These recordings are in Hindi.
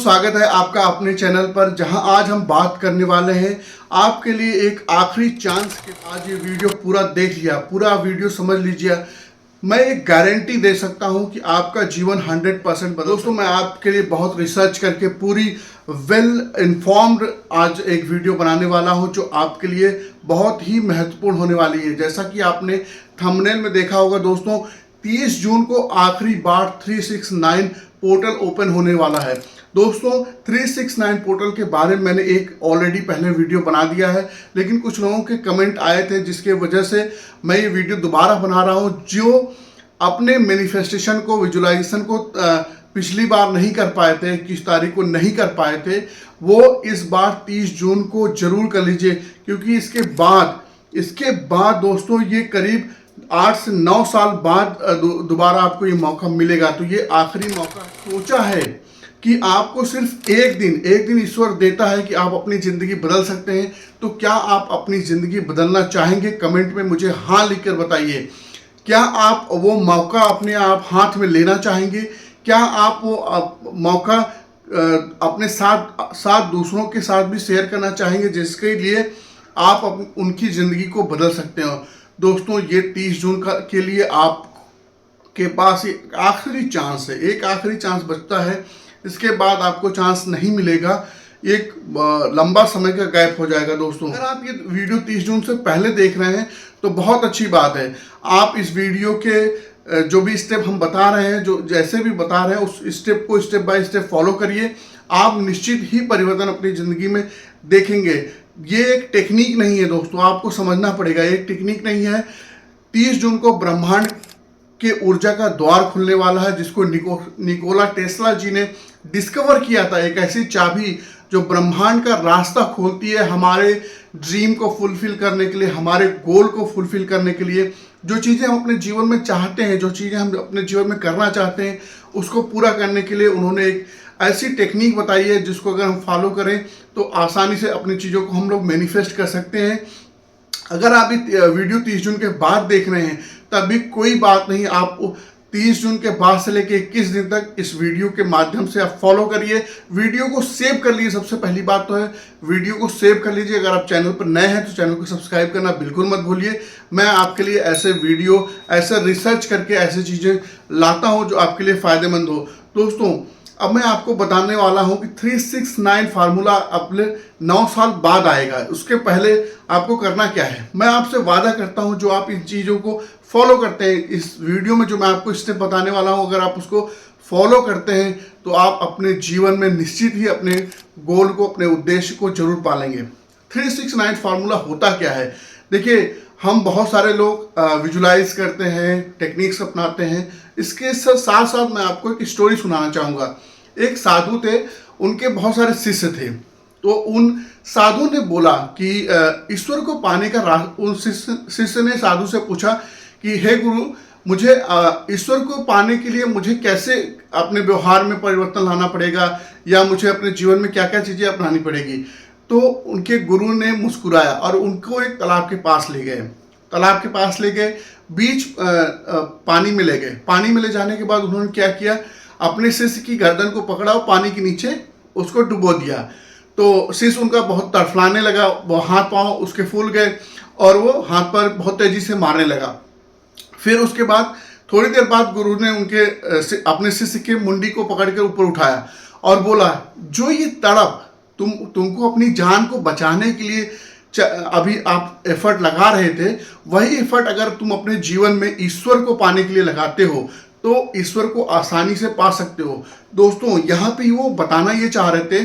स्वागत है आपका अपने चैनल पर, जहां आज हम बात करने वाले हैं आपके लिए एक आखिरी चांस के। आज ये वीडियो पूरा देख लिया, पूरा वीडियो समझ लीजिए। मैं एक गारंटी दे सकता हूं कि आपका जीवन 100% बदल। दोस्तों, मैं आपके लिए बहुत रिसर्च करके पूरी वेल इन्फॉर्म्ड आज एक वीडियो बनाने वाला हूं, जो आपके लिए बहुत ही महत्वपूर्ण होने वाली है। जैसा कि आपने थंबनेल में देखा होगा दोस्तों, 30 जून को आखिरी बार 369 पोर्टल ओपन होने वाला है। दोस्तों, 369 पोर्टल के बारे में मैंने एक ऑलरेडी पहले वीडियो बना दिया है, लेकिन कुछ लोगों के कमेंट आए थे जिसके वजह से मैं ये वीडियो दोबारा बना रहा हूँ। जो अपने मैनिफेस्टेशन को, विजुलाइजेशन को पिछली बार नहीं कर पाए थे, 21 तारीख को नहीं कर पाए थे, वो इस बार 30 जून को जरूर कर लीजिए, क्योंकि इसके बाद दोस्तों ये करीब 8 से 9 साल बाद दोबारा आपको ये मौका मिलेगा। तो ये आखिरी मौका सोचा है कि आपको सिर्फ एक दिन ईश्वर देता है कि आप अपनी ज़िंदगी बदल सकते हैं। तो क्या आप अपनी ज़िंदगी बदलना चाहेंगे? कमेंट में मुझे हाँ लिखकर बताइए। क्या आप वो मौका अपने आप हाथ में लेना चाहेंगे? क्या आप वो मौका अपने साथ दूसरों के साथ भी शेयर करना चाहेंगे, जिसके लिए आप उनकी ज़िंदगी को बदल सकते हो? दोस्तों, ये 30 जून के लिए आपके पास एक आखिरी चांस है, एक आखिरी चांस बचता है। इसके बाद आपको चांस नहीं मिलेगा, एक लंबा समय का गैप हो जाएगा। दोस्तों, अगर आप ये वीडियो 30 जून से पहले देख रहे हैं तो बहुत अच्छी बात है। आप इस वीडियो के जो भी स्टेप हम बता रहे हैं, जो जैसे भी बता रहे हैं, उस स्टेप को स्टेप बाय स्टेप फॉलो करिए। आप निश्चित ही परिवर्तन अपनी ज़िंदगी में देखेंगे। ये एक टेक्निक नहीं है दोस्तों, आपको समझना पड़ेगा, एक टेक्निक नहीं है। 30 जून को ब्रह्मांड के ऊर्जा का द्वार खुलने वाला है, जिसको निकोला टेस्ला जी ने डिस्कवर किया था। एक ऐसी चाबी जो ब्रह्मांड का रास्ता खोलती है हमारे ड्रीम को फुलफिल करने के लिए, हमारे गोल को फुलफिल करने के लिए। जो चीज़ें हम अपने जीवन में चाहते हैं, जो चीज़ें हम अपने जीवन में करना चाहते हैं, उसको पूरा करने के लिए उन्होंने एक ऐसी टेक्निक बताई है जिसको अगर हम फॉलो करें तो आसानी से अपनी चीज़ों को हम लोग मैनिफेस्ट कर सकते हैं। अगर आप वीडियो 30 जून के बाद देख रहे हैं तब भी कोई बात नहीं, आप 30 जून के बाद से लेके 21 दिन तक इस वीडियो के माध्यम से आप फॉलो करिए। वीडियो को सेव कर लीजिए। सबसे पहली बात तो है वीडियो को सेव कर लीजिए। अगर आप चैनल पर नए हैं तो चैनल को सब्सक्राइब करना बिल्कुल मत भूलिए। मैं आपके लिए ऐसे वीडियो, ऐसे रिसर्च करके ऐसी चीज़ें लाता हूं जो आपके लिए फ़ायदेमंद हो। दोस्तों, अब मैं आपको बताने वाला हूं कि 369 फार्मूला अपने 9 साल बाद आएगा। उसके पहले आपको करना क्या है, मैं आपसे वादा करता हूं, जो आप इन चीज़ों को फॉलो करते हैं, इस वीडियो में जो मैं आपको स्टेप बताने वाला हूं, अगर आप उसको फॉलो करते हैं तो आप अपने जीवन में निश्चित ही अपने गोल को, अपने उद्देश्य को जरूर पालेंगे। 369 फार्मूला होता क्या है? देखिए, हम बहुत सारे लोग विजुलाइज करते हैं, टेक्निक्स अपनाते हैं। इसके साथ साथ मैं आपको एक स्टोरी सुनाना चाहूँगा। एक साधु थे, उनके बहुत सारे शिष्य थे। तो उन साधु ने बोला कि ईश्वर को पाने का उन शिष्य ने साधु से पूछा कि हे गुरु, मुझे ईश्वर को पाने के लिए मुझे कैसे अपने व्यवहार में परिवर्तन लाना पड़ेगा, या मुझे अपने जीवन में क्या क्या चीज़ें अपनानी पड़ेगी? तो उनके गुरु ने मुस्कुराया और उनको एक तालाब के पास ले गए। तालाब के पास ले गए, बीच पानी में ले गए। पानी में ले जाने के बाद उन्होंने क्या किया, अपने शिष्य की गर्दन को पकड़ा और पानी के नीचे उसको डुबो दिया। तो शिष्य उनका बहुत तड़फलाने लगा, वो हाथ पांव उसके फूल गए और वो हाथ पर बहुत तेजी से मारने लगा। फिर उसके बाद थोड़ी देर बाद गुरु ने अपने शिष्य के मुंडी को पकड़कर ऊपर उठाया और बोला, जो ये तड़प तुमको अपनी जान को बचाने के लिए अभी आप एफर्ट लगा रहे थे, वही एफर्ट अगर तुम अपने जीवन में ईश्वर को पाने के लिए लगाते हो तो ईश्वर को आसानी से पा सकते हो। दोस्तों, यहाँ पे वो बताना ये चाह रहे थे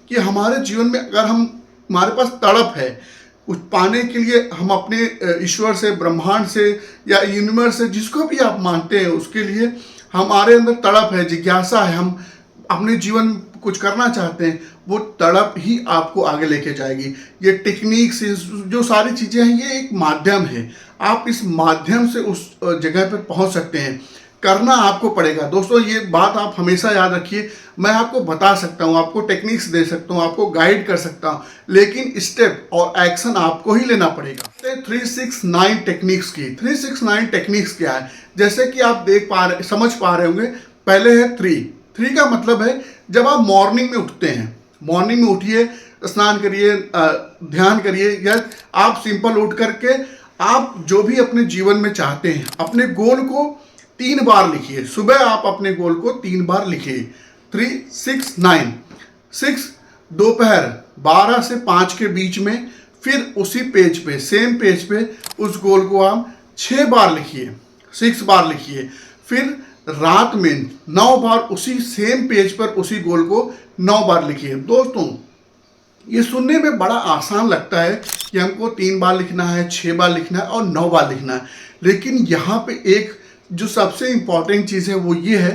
कि हमारे जीवन में अगर हमारे पास तड़प है कुछ पाने के लिए, हम अपने ईश्वर से, ब्रह्मांड से या यूनिवर्स से, जिसको भी आप मानते हैं, उसके लिए हमारे अंदर तड़प है, जिज्ञासा है, हम अपने जीवन में कुछ करना चाहते हैं, वो तड़प ही आपको आगे लेके जाएगी। ये टेक्निक से जो सारी चीज़ें हैं, ये एक माध्यम है। आप इस माध्यम से उस जगह पर पहुंच सकते हैं। करना आपको पड़ेगा। दोस्तों, ये बात आप हमेशा याद रखिए। मैं आपको बता सकता हूँ, आपको टेक्निक्स दे सकता हूँ, आपको गाइड कर सकता हूँ, लेकिन स्टेप और एक्शन आपको ही लेना पड़ेगा। 369 टेक्निक्स की 369 टेक्निक्स क्या है, जैसे कि आप समझ पा रहे होंगे। पहले है 3 का मतलब है जब आप मॉर्निंग में उठते हैं, मॉर्निंग में उठिए, स्नान करिए, ध्यान करिए, या आप सिंपल उठ करके आप जो भी अपने जीवन में चाहते हैं अपने गोल को 3 बार लिखिए। सुबह आप अपने गोल को 3 बार लिखिए, 3, 6, 9। 6 दोपहर 12 से 5 के बीच में, फिर उसी पेज पे, सेम पेज पे उस गोल को आप 6 बार लिखिए, 6 बार लिखिए। फिर रात में 9 बार उसी सेम पेज पर उसी गोल को 9 बार लिखिए। दोस्तों ये सुनने में बड़ा आसान लगता है कि हमको 3 बार लिखना है, 6 बार लिखना है और 9 बार लिखना है, लेकिन यहाँ पे एक जो सबसे इम्पॉर्टेंट चीज़ है वो ये है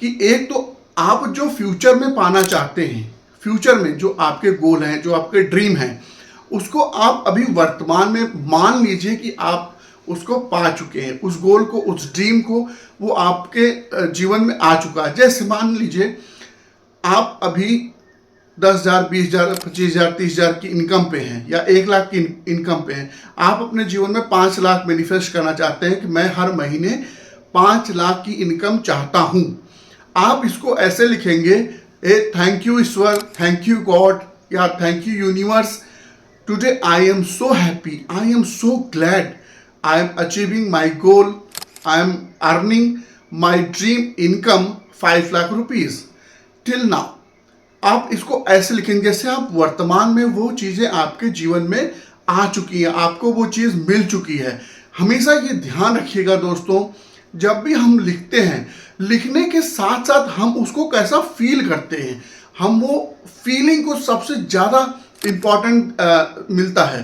कि एक तो आप जो फ्यूचर में पाना चाहते हैं, फ्यूचर में जो आपके गोल हैं, जो आपके ड्रीम हैं, उसको आप अभी वर्तमान में मान लीजिए कि आप उसको पा चुके हैं, उस गोल को, उस ड्रीम को, वो आपके जीवन में आ चुका है। जैसे मान लीजिए आप अभी 10,000, 20,000, 25,000, 30,000 की इनकम पे हैं या 1 लाख की इनकम पे हैं। आप अपने जीवन में 5 लाख मैनिफेस्ट करना चाहते हैं कि मैं हर महीने 5 लाख की इनकम चाहता हूँ। आप इसको ऐसे लिखेंगे, थैंक यू ईश्वर, थैंक यू गॉड, या thank you universe, today I am so happy, I am so glad, I am achieving my goal, I am earning my dream income 5 lakh rupees till now. आप इसको ऐसे लिखेंगे जैसे आप वर्तमान में वो चीज़ें आपके जीवन में आ चुकी हैं, आपको वो चीज़ मिल चुकी है। हमेशा ये ध्यान रखिएगा दोस्तों, जब भी हम लिखते हैं, लिखने के साथ साथ हम उसको कैसा फील करते हैं, हम वो फीलिंग को सबसे ज़्यादा इम्पॉर्टेंट मिलता है।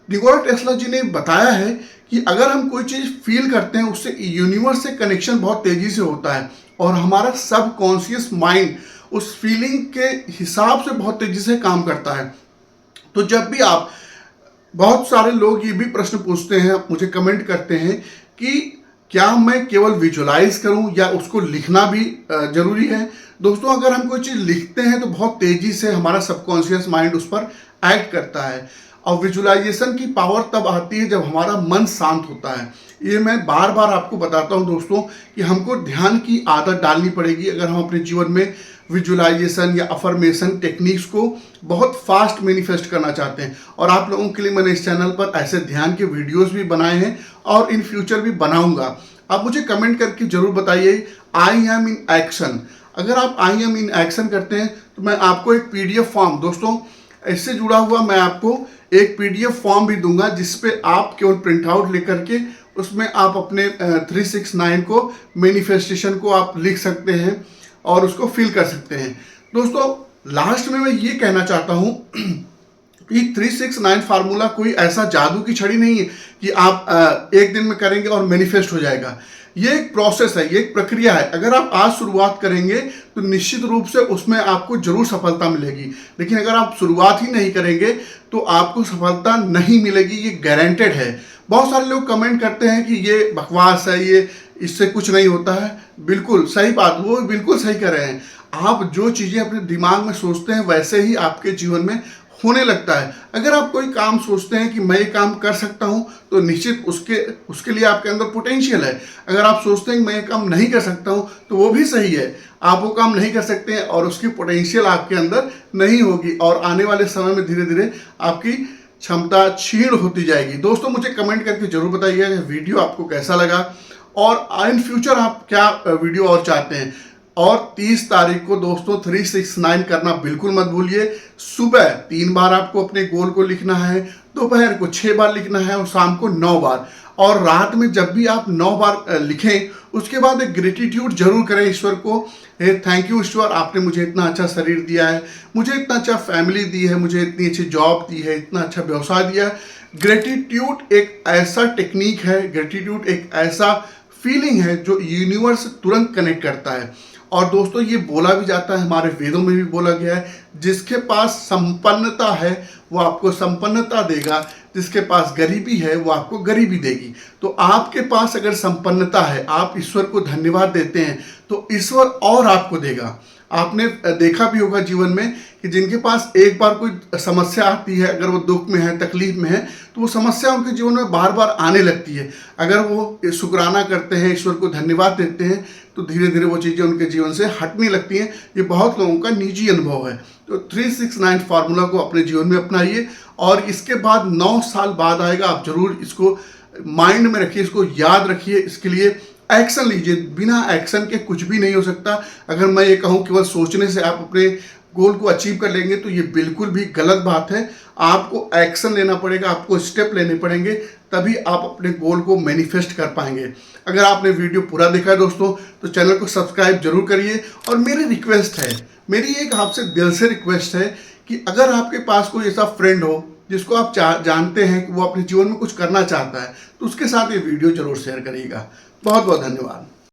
निकोला टेस्ला जी ने बताया है कि अगर हम कोई चीज़ फील करते हैं, उससे यूनिवर्स से कनेक्शन बहुत तेज़ी से होता है और हमारा सबकॉन्शियस माइंड उस फीलिंग के हिसाब से बहुत तेज़ी से काम करता है। तो जब भी आप, बहुत सारे लोग ये भी प्रश्न पूछते हैं, मुझे कमेंट करते हैं कि क्या मैं केवल विजुलाइज करूं या उसको लिखना भी ज़रूरी है। दोस्तों अगर हम कोई चीज़ लिखते हैं तो बहुत तेज़ी से हमारा सबकॉन्शियस माइंड उस पर एक्ट करता है, और विजुलाइजेशन की पावर तब आती है जब हमारा मन शांत होता है। ये मैं बार बार आपको बताता हूं दोस्तों कि हमको ध्यान की आदत डालनी पड़ेगी अगर हम अपने जीवन में विजुलाइजेशन या अफर्मेशन टेक्निक्स को बहुत फास्ट मैनिफेस्ट करना चाहते हैं। और आप लोगों के लिए मैंने इस चैनल पर ऐसे ध्यान के वीडियोस भी बनाए हैं और इन फ्यूचर भी बनाऊंगा। आप मुझे कमेंट करके जरूर बताइए आई एम इन एक्शन। अगर आप आई एम इन एक्शन करते हैं तो मैं आपको एक PDF फॉर्म, दोस्तों इससे जुड़ा हुआ मैं आपको एक PDF फॉर्म भी दूंगा, जिसपे आप केवल प्रिंट आउट लेकर के उसमें आप अपने 369 को, मैनिफेस्टेशन को आप लिख सकते हैं और उसको फील कर सकते हैं। दोस्तों लास्ट में मैं ये कहना चाहता हूँ कि 369 फार्मूला कोई ऐसा जादू की छड़ी नहीं है कि आप एक दिन में करेंगे और मैनिफेस्ट हो जाएगा। ये एक प्रोसेस है, ये एक प्रक्रिया है। अगर आप आज शुरुआत करेंगे तो निश्चित रूप से उसमें आपको जरूर सफलता मिलेगी, लेकिन अगर आप शुरुआत ही नहीं करेंगे तो आपको सफलता नहीं मिलेगी, ये गारंटेड है। बहुत सारे लोग कमेंट करते हैं कि ये बकवास है, ये इससे कुछ नहीं होता है। बिल्कुल सही बात, वो बिल्कुल सही कह रहे हैं। आप जो चीज़ें अपने दिमाग में सोचते हैं वैसे ही आपके जीवन में होने लगता है। अगर आप कोई काम सोचते हैं कि मैं ये काम कर सकता हूं तो निश्चित उसके लिए आपके अंदर पोटेंशियल है। अगर आप सोचते हैं कि मैं ये काम नहीं कर सकता हूं तो वो भी सही है, आप वो काम नहीं कर सकते हैं और उसकी पोटेंशियल आपके अंदर नहीं होगी, और आने वाले समय में धीरे धीरे आपकी क्षमता क्षीण होती जाएगी। दोस्तों मुझे कमेंट करके जरूर बताइएगा वीडियो आपको कैसा लगा और इन फ्यूचर आप क्या वीडियो और चाहते हैं। और 30 तारीख को दोस्तों 369 करना बिल्कुल मत भूलिए। सुबह 3 बार आपको अपने गोल को लिखना है, दोपहर को 6 बार लिखना है और शाम को 9 बार, और रात में जब भी आप 9 बार लिखें उसके बाद एक ग्रेटिट्यूड जरूर करें ईश्वर को। थैंक यू ईश्वर, आपने मुझे इतना अच्छा शरीर दिया है, मुझे इतना अच्छा फैमिली दी है, मुझे इतनी अच्छी जॉब दी है, इतना अच्छा व्यवसाय दिया है। ग्रेटिट्यूड एक ऐसा टेक्निक है, ग्रेटिट्यूड एक ऐसा फीलिंग है जो यूनिवर्स तुरंत कनेक्ट करता है। और दोस्तों ये बोला भी जाता है, हमारे वेदों में भी बोला गया है, जिसके पास संपन्नता है वो आपको संपन्नता देगा, जिसके पास गरीबी है वो आपको गरीबी देगी। तो आपके पास अगर संपन्नता है, आप ईश्वर को धन्यवाद देते हैं तो ईश्वर और आपको देगा। आपने देखा भी होगा जीवन में कि जिनके पास एक बार कोई समस्या आती है, अगर वो दुख में है, तकलीफ में है, तो वो समस्या उनके जीवन में बार बार आने लगती है। अगर वो शुक्राना करते हैं, ईश्वर को धन्यवाद देते हैं, तो धीरे धीरे वो चीज़ें उनके जीवन से हटने लगती हैं। ये बहुत लोगों का निजी अनुभव है। तो 369 फार्मूला को अपने जीवन में अपनाइए और इसके बाद 9 साल बाद आएगा। आप जरूर इसको माइंड में रखिए, इसको याद रखिए, इसके लिए एक्शन लीजिए। बिना एक्शन के कुछ भी नहीं हो सकता। अगर मैं ये कहूँ केवल सोचने से आप अपने गोल को अचीव कर लेंगे तो ये बिल्कुल भी गलत बात है। आपको एक्शन लेना पड़ेगा, आपको स्टेप लेने पड़ेंगे, तभी आप अपने गोल को मैनिफेस्ट कर पाएंगे। अगर आपने वीडियो पूरा देखा है दोस्तों, तो चैनल को सब्सक्राइब जरूर करिए। और मेरी रिक्वेस्ट है, मेरी एक आपसे दिल से रिक्वेस्ट है कि अगर आपके पास कोई ऐसा फ्रेंड हो जिसको आप जानते हैं कि वो अपने जीवन में कुछ करना चाहता है, तो उसके साथ ये वीडियो जरूर शेयर करिएगा। बहुत बहुत धन्यवाद।